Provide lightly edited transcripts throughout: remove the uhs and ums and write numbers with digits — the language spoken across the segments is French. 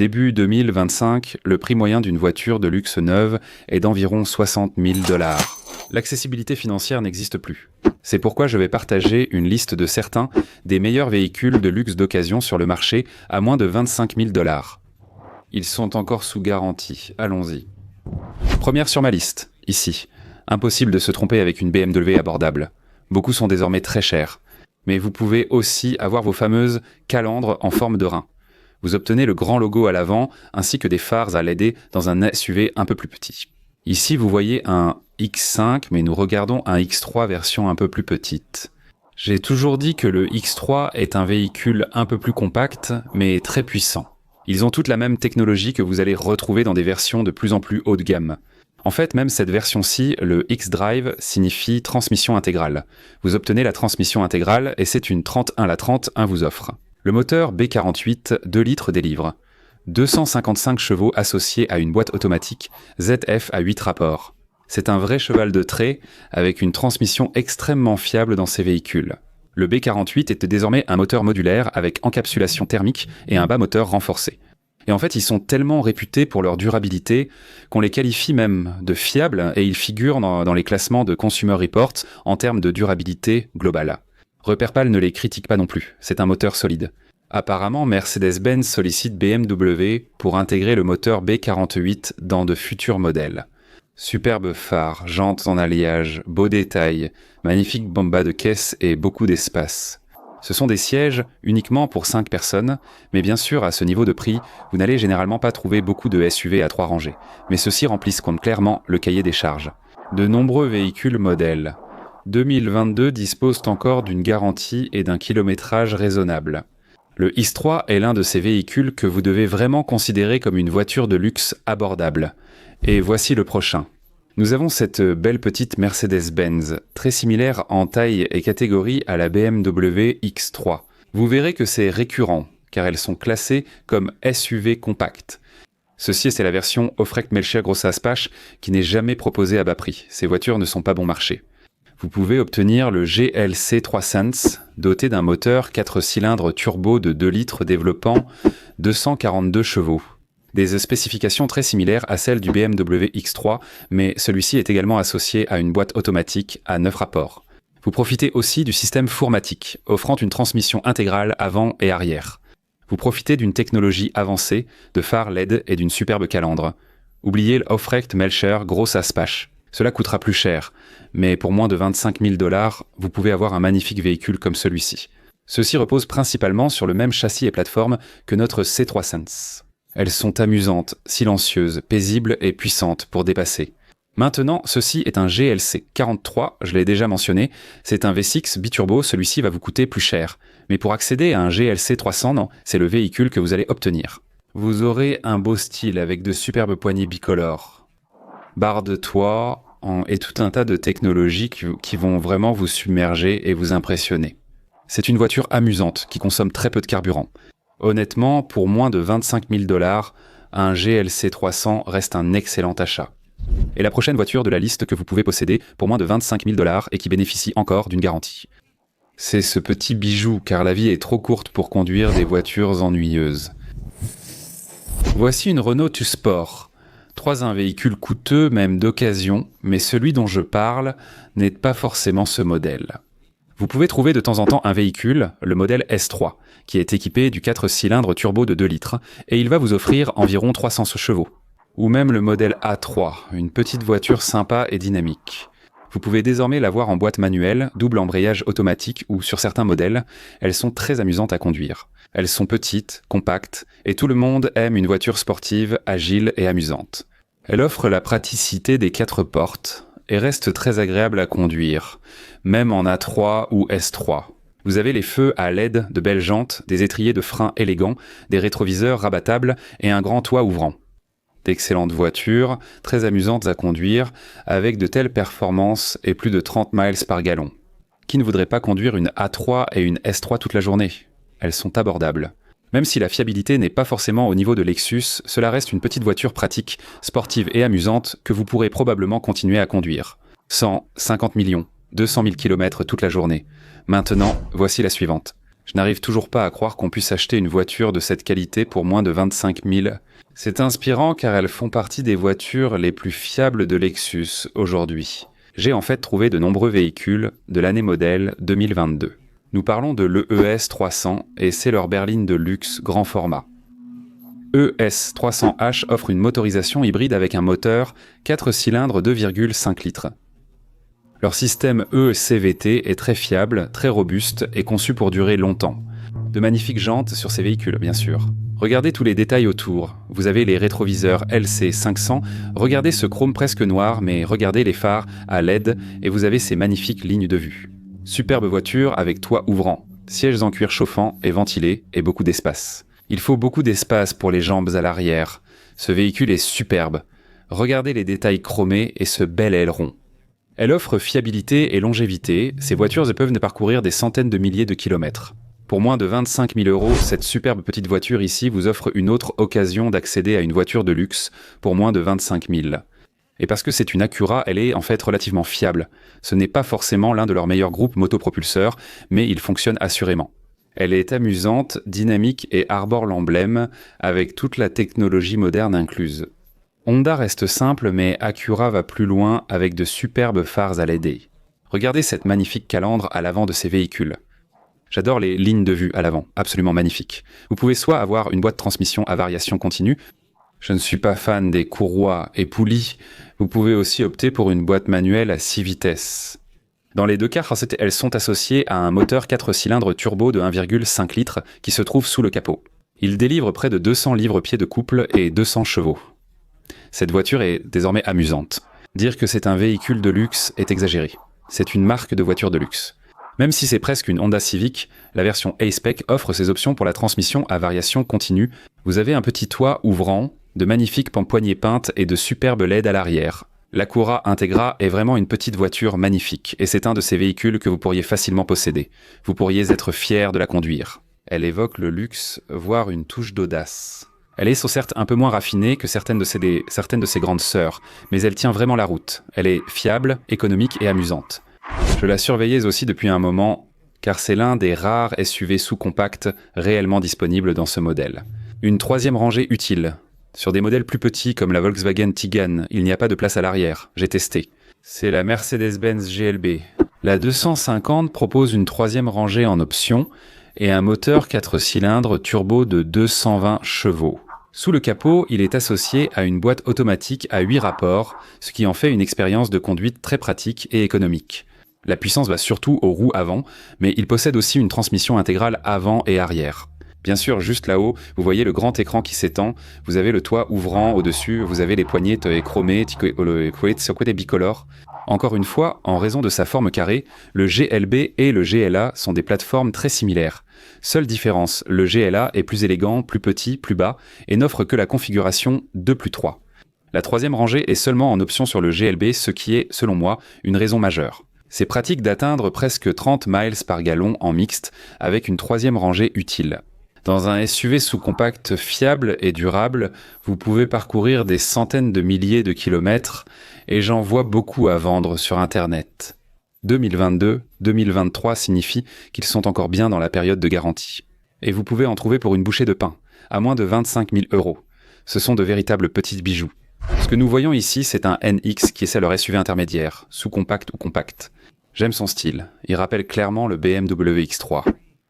Début 2025, le prix moyen d'une voiture de luxe neuve est d'environ 60 000 $. L'accessibilité financière n'existe plus. C'est pourquoi je vais partager une liste de certains des meilleurs véhicules de luxe d'occasion sur le marché à moins de 25 000 $. Ils sont encore sous garantie. Allons-y. Première sur ma liste, ici. Impossible de se tromper avec une BMW abordable. Beaucoup sont désormais très chers. Mais vous pouvez aussi avoir vos fameuses calandres en forme de rein. Vous obtenez le grand logo à l'avant ainsi que des phares à LED dans un SUV un peu plus petit. Ici, vous voyez un X5, mais nous regardons un X3 version un peu plus petite. J'ai toujours dit que le X3 est un véhicule un peu plus compact, mais très puissant. Ils ont toute la même technologie que vous allez retrouver dans des versions de plus en plus haut de gamme. En fait, même cette version-ci, le X-Drive, signifie transmission intégrale. Vous obtenez la transmission intégrale et c'est une 31 vous offre. Le moteur B48 2 litres délivre 255 chevaux associés à une boîte automatique ZF à 8 rapports. C'est un vrai cheval de trait avec une transmission extrêmement fiable dans ces véhicules. Le B48 est désormais un moteur modulaire avec encapsulation thermique et un bas moteur renforcé. Et en fait, ils sont tellement réputés pour leur durabilité qu'on les qualifie même de fiables et ils figurent dans les classements de Consumer Reports en termes de durabilité globale. Repairpal ne les critique pas non plus, c'est un moteur solide. Apparemment, Mercedes-Benz sollicite BMW pour intégrer le moteur B48 dans de futurs modèles. Superbe phare, jantes en alliage, beau détail, magnifique bomba de caisse et beaucoup d'espace. Ce sont des sièges uniquement pour 5 personnes, mais bien sûr, à ce niveau de prix, vous n'allez généralement pas trouver beaucoup de SUV à 3 rangées, mais ceux-ci remplissent clairement le cahier des charges. De nombreux véhicules modèles. 2022 disposent encore d'une garantie et d'un kilométrage raisonnable. Le X3 est l'un de ces véhicules que vous devez vraiment considérer comme une voiture de luxe abordable. Et voici le prochain. Nous avons cette belle petite Mercedes-Benz, très similaire en taille et catégorie à la BMW X3. Vous verrez que c'est récurrent, car elles sont classées comme SUV compact. Ceci, c'est la version Aufrecht-Melcher Grosse Aspache qui n'est jamais proposée à bas prix. Ces voitures ne sont pas bon marché. Vous pouvez obtenir le GLC 3Sense, doté d'un moteur 4 cylindres turbo de 2 litres développant 242 chevaux. Des spécifications très similaires à celles du BMW X3, mais celui-ci est également associé à une boîte automatique à 9 rapports. Vous profitez aussi du système Fourmatic, offrant une transmission intégrale avant et arrière. Vous profitez d'une technologie avancée, de phares LED et d'une superbe calandre. Oubliez l'Aufrecht-Melcher Grosse Aspache. Cela coûtera plus cher, mais pour moins de 25 000 $, vous pouvez avoir un magnifique véhicule comme celui-ci. Ceux-ci reposent principalement sur le même châssis et plateforme que notre C3Sense. Elles sont amusantes, silencieuses, paisibles et puissantes pour dépasser. Maintenant, ceci est un GLC 43, je l'ai déjà mentionné, c'est un V6 biturbo, celui-ci va vous coûter plus cher. Mais pour accéder à un GLC 300, non, c'est le véhicule que vous allez obtenir. Vous aurez un beau style avec de superbes poignées bicolores. Barre de toit et tout un tas de technologies qui vont vraiment vous submerger et vous impressionner. C'est une voiture amusante qui consomme très peu de carburant. Honnêtement, pour moins de 25 000 $, un GLC 300 reste un excellent achat. Et la prochaine voiture de la liste que vous pouvez posséder pour moins de 25 000 $ et qui bénéficie encore d'une garantie. C'est ce petit bijou car la vie est trop courte pour conduire des voitures ennuyeuses. Voici une Renault TUSport. Un véhicule coûteux, même d'occasion, mais celui dont je parle n'est pas forcément ce modèle. Vous pouvez trouver de temps en temps un véhicule, le modèle S3, qui est équipé du 4 cylindres turbo de 2 litres, et il va vous offrir environ 300 chevaux. Ou même le modèle A3, une petite voiture sympa et dynamique. Vous pouvez désormais l'avoir en boîte manuelle, double embrayage automatique ou sur certains modèles, elles sont très amusantes à conduire. Elles sont petites, compactes, et tout le monde aime une voiture sportive, agile et amusante. Elle offre la praticité des 4 portes et reste très agréable à conduire, même en A3 ou S3. Vous avez les feux à LED, de belles jantes, des étriers de frein élégants, des rétroviseurs rabattables et un grand toit ouvrant. D'excellentes voitures, très amusantes à conduire, avec de telles performances et plus de 30 miles par gallon. Qui ne voudrait pas conduire une A3 et une S3 toute la journée ? Elles sont abordables. Même si la fiabilité n'est pas forcément au niveau de Lexus, cela reste une petite voiture pratique, sportive et amusante que vous pourrez probablement continuer à conduire. 100, 50 millions, 200 000 km toute la journée. Maintenant, voici la suivante. Je n'arrive toujours pas à croire qu'on puisse acheter une voiture de cette qualité pour moins de 25 000. C'est inspirant car elles font partie des voitures les plus fiables de Lexus aujourd'hui. J'ai en fait trouvé de nombreux véhicules de l'année modèle 2022. Nous parlons de l'ES 300 et c'est leur berline de luxe grand format. ES 300H offre une motorisation hybride avec un moteur 4 cylindres 2,5 litres. Leur système ECVT est très fiable, très robuste et conçu pour durer longtemps. De magnifiques jantes sur ces véhicules, bien sûr. Regardez tous les détails autour. Vous avez les rétroviseurs LC500, regardez ce chrome presque noir, mais regardez les phares à LED et vous avez ces magnifiques lignes de vue. Superbe voiture avec toit ouvrant, sièges en cuir chauffant et ventilés et beaucoup d'espace. Il faut beaucoup d'espace pour les jambes à l'arrière. Ce véhicule est superbe. Regardez les détails chromés et ce bel aileron. Elle offre fiabilité et longévité, ces voitures peuvent parcourir des centaines de milliers de kilomètres. Pour moins de 25 000 €, cette superbe petite voiture ici vous offre une autre occasion d'accéder à une voiture de luxe pour moins de 25 000. Et parce que c'est une Acura, elle est en fait relativement fiable. Ce n'est pas forcément l'un de leurs meilleurs groupes motopropulseurs, mais il fonctionne assurément. Elle est amusante, dynamique et arbore l'emblème, avec toute la technologie moderne incluse. Honda reste simple, mais Acura va plus loin avec de superbes phares à LED. Regardez cette magnifique calandre à l'avant de ces véhicules. J'adore les lignes de vue à l'avant, absolument magnifiques. Vous pouvez soit avoir une boîte de transmission à variation continue, je ne suis pas fan des courroies et poulies, vous pouvez aussi opter pour une boîte manuelle à 6 vitesses. Dans les deux cas, elles sont associées à un moteur 4 cylindres turbo de 1,5 litres qui se trouve sous le capot. Il délivre près de 200 livres-pieds de couple et 200 chevaux. Cette voiture est désormais amusante. Dire que c'est un véhicule de luxe est exagéré. C'est une marque de voiture de luxe. Même si c'est presque une Honda Civic, la version A-Spec offre ses options pour la transmission à variation continue. Vous avez un petit toit ouvrant, de magnifiques poignées peintes et de superbes LED à l'arrière. L'Acura Integra est vraiment une petite voiture magnifique et c'est un de ces véhicules que vous pourriez facilement posséder. Vous pourriez être fier de la conduire. Elle évoque le luxe, voire une touche d'audace. Elle est certes un peu moins raffinée que certaines de ses grandes sœurs, mais elle tient vraiment la route. Elle est fiable, économique et amusante. Je la surveillais aussi depuis un moment, car c'est l'un des rares SUV sous-compacts réellement disponibles dans ce modèle. Une troisième rangée utile. Sur des modèles plus petits comme la Volkswagen Tiguan, il n'y a pas de place à l'arrière, j'ai testé. C'est la Mercedes-Benz GLB. La 250 propose une troisième rangée en option et un moteur 4 cylindres turbo de 220 chevaux. Sous le capot, il est associé à une boîte automatique à 8 rapports, ce qui en fait une expérience de conduite très pratique et économique. La puissance va surtout aux roues avant, mais il possède aussi une transmission intégrale avant et arrière. Bien sûr, juste là-haut, vous voyez le grand écran qui s'étend, vous avez le toit ouvrant au-dessus, vous avez les poignées chromées, le côté bicolore. Encore une fois, en raison de sa forme carrée, le GLB et le GLA sont des plateformes très similaires. Seule différence, le GLA est plus élégant, plus petit, plus bas, et n'offre que la configuration 2+3. La troisième rangée est seulement en option sur le GLB, ce qui est, selon moi, une raison majeure. C'est pratique d'atteindre presque 30 miles par gallon en mixte, avec une troisième rangée utile. Dans un SUV sous-compact fiable et durable, vous pouvez parcourir des centaines de milliers de kilomètres et j'en vois beaucoup à vendre sur Internet. 2022-2023 signifie qu'ils sont encore bien dans la période de garantie. Et vous pouvez en trouver pour une bouchée de pain, à moins de 25 000 €. Ce sont de véritables petits bijoux. Ce que nous voyons ici, c'est un NX qui essaie leur SUV intermédiaire, sous-compact ou compact. J'aime son style, il rappelle clairement le BMW X3.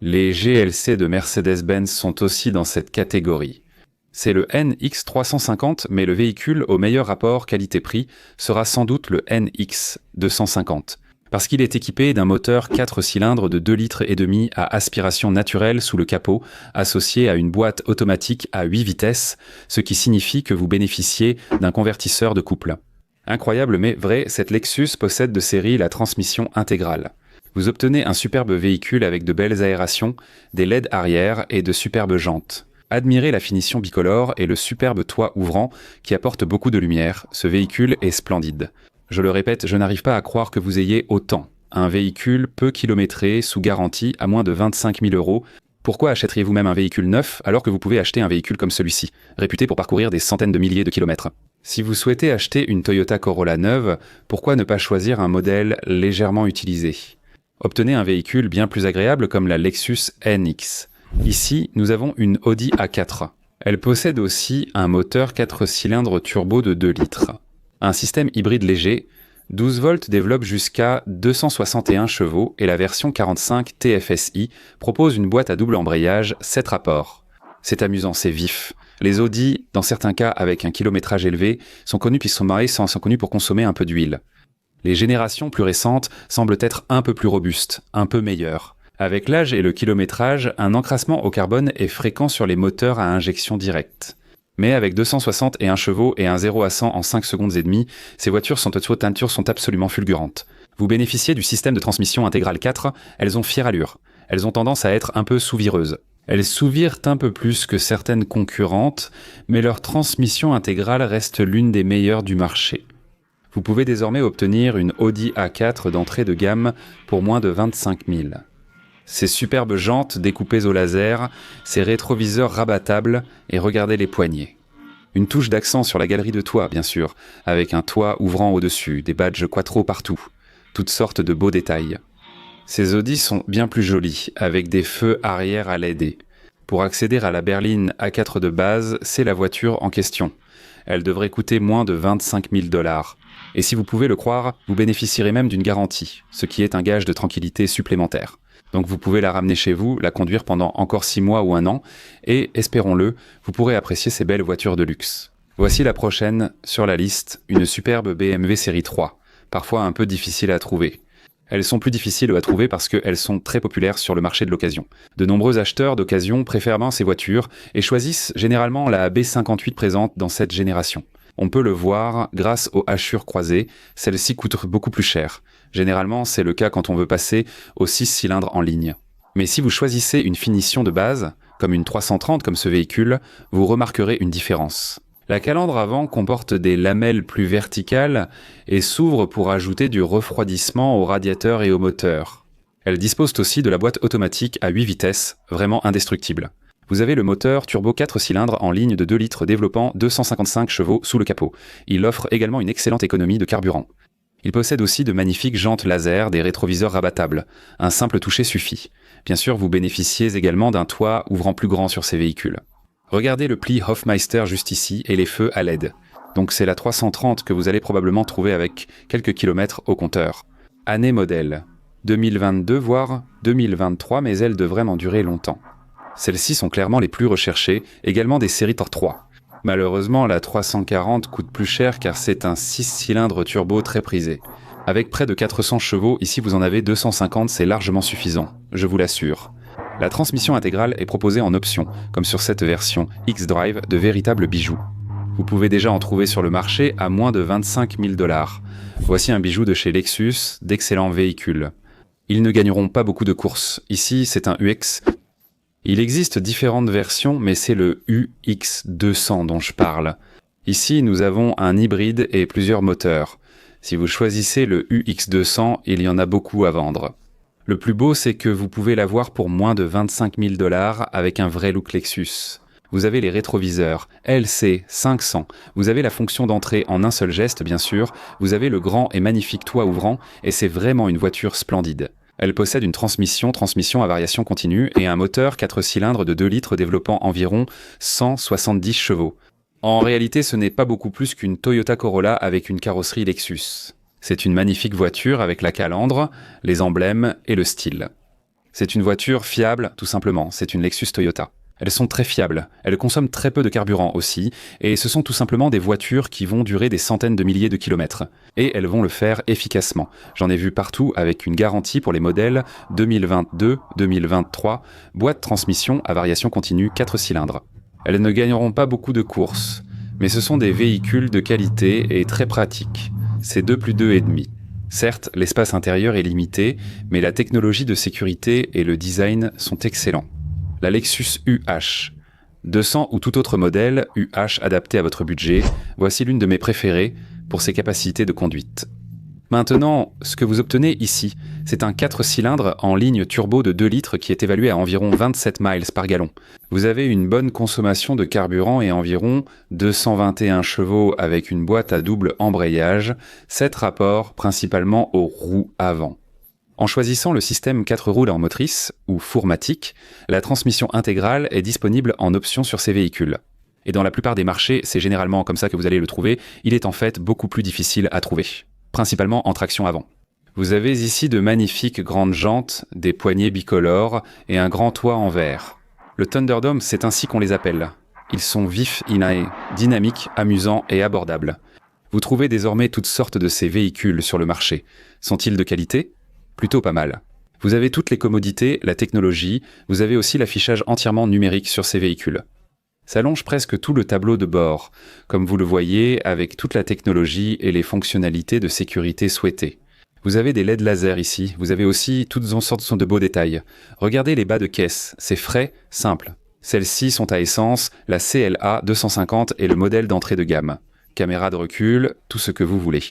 Les GLC de Mercedes-Benz sont aussi dans cette catégorie. C'est le NX 350, mais le véhicule au meilleur rapport qualité-prix sera sans doute le NX 250, parce qu'il est équipé d'un moteur 4 cylindres de 2,5 litres à aspiration naturelle sous le capot, associé à une boîte automatique à 8 vitesses, ce qui signifie que vous bénéficiez d'un convertisseur de couple. Incroyable mais vrai, cette Lexus possède de série la transmission intégrale. Vous obtenez un superbe véhicule avec de belles aérations, des LED arrière et de superbes jantes. Admirez la finition bicolore et le superbe toit ouvrant qui apporte beaucoup de lumière. Ce véhicule est splendide. Je le répète, je n'arrive pas à croire que vous ayez autant. Un véhicule peu kilométré, sous garantie, à moins de 25 000 €. Pourquoi achèteriez-vous même un véhicule neuf alors que vous pouvez acheter un véhicule comme celui-ci, réputé pour parcourir des centaines de milliers de kilomètres? Si vous souhaitez acheter une Toyota Corolla neuve, pourquoi ne pas choisir un modèle légèrement utilisé? Obtenez un véhicule bien plus agréable comme la Lexus NX. Ici, nous avons une Audi A4. Elle possède aussi un moteur 4 cylindres turbo de 2 litres. Un système hybride léger, 12 volts développe jusqu'à 261 chevaux et la version 45 TFSI propose une boîte à double embrayage 7 rapports. C'est amusant, c'est vif. Les Audi, dans certains cas avec un kilométrage élevé, sont connus pour consommer un peu d'huile. Les générations plus récentes semblent être un peu plus robustes, un peu meilleures. Avec l'âge et le kilométrage, un encrassement au carbone est fréquent sur les moteurs à injection directe. Mais avec 261 chevaux et un 0 à 100 en 5 secondes et demie, ces voitures sont absolument fulgurantes. Vous bénéficiez du système de transmission intégrale 4, elles ont fière allure. Elles ont tendance à être un peu sous-vireuses. Elles sous-virent un peu plus que certaines concurrentes, mais leur transmission intégrale reste l'une des meilleures du marché. Vous pouvez désormais obtenir une Audi A4 d'entrée de gamme pour moins de 25 000. Ces superbes jantes découpées au laser, ces rétroviseurs rabattables et regardez les poignées. Une touche d'accent sur la galerie de toit, bien sûr, avec un toit ouvrant au-dessus, des badges Quattro partout, toutes sortes de beaux détails. Ces Audi sont bien plus jolis, avec des feux arrière à LED. Pour accéder à la berline A4 de base, c'est la voiture en question. Elle devrait coûter moins de 25 000 $. Et si vous pouvez le croire, vous bénéficierez même d'une garantie, ce qui est un gage de tranquillité supplémentaire. Donc vous pouvez la ramener chez vous, la conduire pendant encore 6 mois ou 1 an, et, espérons-le, vous pourrez apprécier ces belles voitures de luxe. Voici la prochaine sur la liste, une superbe BMW série 3, parfois un peu difficile à trouver. Elles sont plus difficiles à trouver parce qu'elles sont très populaires sur le marché de l'occasion. De nombreux acheteurs d'occasion préfèrent ces voitures et choisissent généralement la B58 présente dans cette génération. On peut le voir grâce aux hachures croisées, celles-ci coûtent beaucoup plus cher. Généralement, c'est le cas quand on veut passer aux 6 cylindres en ligne. Mais si vous choisissez une finition de base, comme une 330 comme ce véhicule, vous remarquerez une différence. La calandre avant comporte des lamelles plus verticales et s'ouvre pour ajouter du refroidissement au radiateur et au moteur. Elle dispose aussi de la boîte automatique à 8 vitesses, vraiment indestructible. Vous avez le moteur turbo 4 cylindres en ligne de 2 litres développant 255 chevaux sous le capot. Il offre également une excellente économie de carburant. Il possède aussi de magnifiques jantes laser, des rétroviseurs rabattables. Un simple toucher suffit. Bien sûr, vous bénéficiez également d'un toit ouvrant plus grand sur ces véhicules. Regardez le pli Hofmeister juste ici et les feux à LED. Donc c'est la 330 que vous allez probablement trouver avec quelques kilomètres au compteur. Année modèle 2022 voire 2023, mais elles devraient en durer longtemps. Celles-ci sont clairement les plus recherchées, également des séries Tor 3. Malheureusement, la 340 coûte plus cher car c'est un 6 cylindres turbo très prisé. Avec près de 400 chevaux, ici vous en avez 250, c'est largement suffisant, je vous l'assure. La transmission intégrale est proposée en option, comme sur cette version X-Drive, de véritables bijoux. Vous pouvez déjà en trouver sur le marché à moins de 25 000 $. Voici un bijou de chez Lexus, d'excellents véhicules. Ils ne gagneront pas beaucoup de courses. Ici, c'est un UX. Il existe différentes versions, mais c'est le UX200 dont je parle. Ici, nous avons un hybride et plusieurs moteurs. Si vous choisissez le UX200, il y en a beaucoup à vendre. Le plus beau, c'est que vous pouvez l'avoir pour moins de 25 000 $ avec un vrai look Lexus. Vous avez les rétroviseurs LC 500, vous avez la fonction d'entrée en un seul geste bien sûr, vous avez le grand et magnifique toit ouvrant et c'est vraiment une voiture splendide. Elle possède une transmission à variation continue et un moteur 4 cylindres de 2 litres développant environ 170 chevaux. En réalité, ce n'est pas beaucoup plus qu'une Toyota Corolla avec une carrosserie Lexus. C'est une magnifique voiture avec la calandre, les emblèmes et le style. C'est une voiture fiable, tout simplement, c'est une Lexus Toyota. Elles sont très fiables, elles consomment très peu de carburant aussi, et ce sont tout simplement des voitures qui vont durer des centaines de milliers de kilomètres. Et elles vont le faire efficacement. J'en ai vu partout avec une garantie pour les modèles 2022-2023, boîte transmission à variation continue 4 cylindres. Elles ne gagneront pas beaucoup de courses, mais ce sont des véhicules de qualité et très pratiques. C'est 2 + 2,5. Certes, l'espace intérieur est limité, mais la technologie de sécurité et le design sont excellents. La Lexus UH 200 ou tout autre modèle UH adapté à votre budget, voici l'une de mes préférées pour ses capacités de conduite. Maintenant, ce que vous obtenez ici, c'est un 4 cylindres en ligne turbo de 2 litres qui est évalué à environ 27 miles par gallon. Vous avez une bonne consommation de carburant et environ 221 chevaux avec une boîte à double embrayage, 7 rapports principalement aux roues avant. En choisissant le système 4 roues en motrice, ou fourmatique, la transmission intégrale est disponible en option sur ces véhicules. Et dans la plupart des marchés, c'est généralement comme ça que vous allez le trouver, il est en fait beaucoup plus difficile à trouver, principalement en traction avant. Vous avez ici de magnifiques grandes jantes, des poignées bicolores et un grand toit en verre. Le Thunderdome, c'est ainsi qu'on les appelle. Ils sont vifs, dynamiques, amusants et abordables. Vous trouvez désormais toutes sortes de ces véhicules sur le marché. Sont-ils de qualité ? Plutôt pas mal. Vous avez toutes les commodités, la technologie, vous avez aussi l'affichage entièrement numérique sur ces véhicules. Ça longe presque tout le tableau de bord, comme vous le voyez, avec toute la technologie et les fonctionnalités de sécurité souhaitées. Vous avez des LED laser ici, vous avez aussi toutes sortes de beaux détails. Regardez les bas de caisse, c'est frais, simple. Celles-ci sont à essence, la CLA 250 est le modèle d'entrée de gamme. Caméra de recul, tout ce que vous voulez.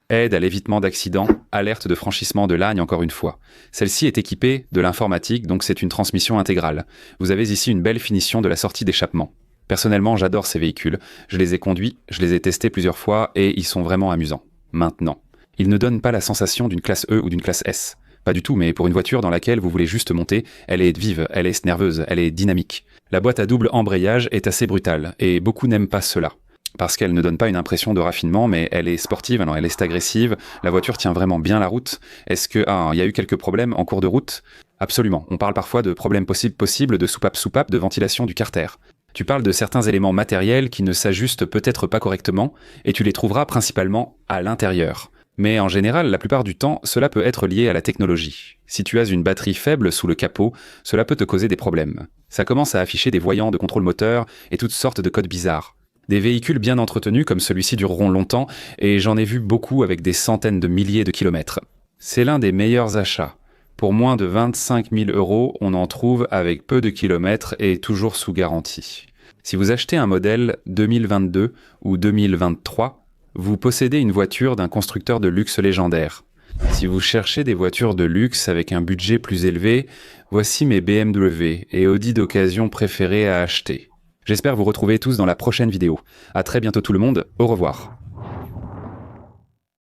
Aide à l'évitement d'accidents, alerte de franchissement de lagne encore une fois. Celle-ci est équipée de l'informatique, donc c'est une transmission intégrale. Vous avez ici une belle finition de la sortie d'échappement. Personnellement, j'adore ces véhicules. Je les ai conduits, je les ai testés plusieurs fois et ils sont vraiment amusants. Maintenant, ils ne donnent pas la sensation d'une classe E ou d'une classe S. Pas du tout, mais pour une voiture dans laquelle vous voulez juste monter, elle est vive, elle est nerveuse, elle est dynamique. La boîte à double embrayage est assez brutale et beaucoup n'aiment pas cela. Parce qu'elle ne donne pas une impression de raffinement, mais elle est sportive, alors elle est agressive, la voiture tient vraiment bien la route. Est-ce que, il y a eu quelques problèmes en cours de route ? Absolument, on parle parfois de problèmes possibles de soupape, de ventilation du carter. Tu parles de certains éléments matériels qui ne s'ajustent peut-être pas correctement, et tu les trouveras principalement à l'intérieur. Mais en général, la plupart du temps, cela peut être lié à la technologie. Si tu as une batterie faible sous le capot, cela peut te causer des problèmes. Ça commence à afficher des voyants de contrôle moteur et toutes sortes de codes bizarres. Des véhicules bien entretenus comme celui-ci dureront longtemps et j'en ai vu beaucoup avec des centaines de milliers de kilomètres. C'est l'un des meilleurs achats. Pour moins de 25 000 €, on en trouve avec peu de kilomètres et toujours sous garantie. Si vous achetez un modèle 2022 ou 2023, vous possédez une voiture d'un constructeur de luxe légendaire. Si vous cherchez des voitures de luxe avec un budget plus élevé, voici mes BMW et Audi d'occasion préférés à acheter. J'espère vous retrouver tous dans la prochaine vidéo. À très bientôt tout le monde, au revoir.